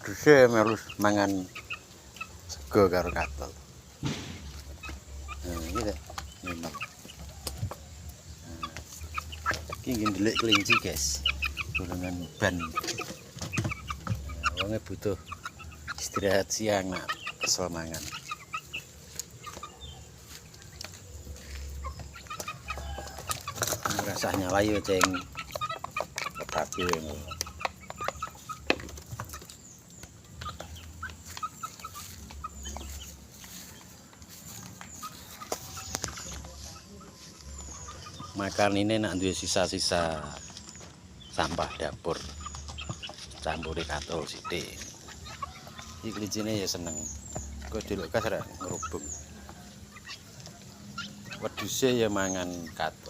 wedhuse melu mangan sego karo katol. Nah, iki lho. Memang. Iki nggih ndelik kelinci, guys. Golongan ban. Wonge butuh istirahat siang nak kesel mangan. Rasah nyawai yo ceng. Tapi makan ini nak duwe sisa-sisa sampah dapur campuri katol sithik. Iki kelicine ya seneng. Kok delok kas ra ngrubung. Wedhuse ya mangan katol.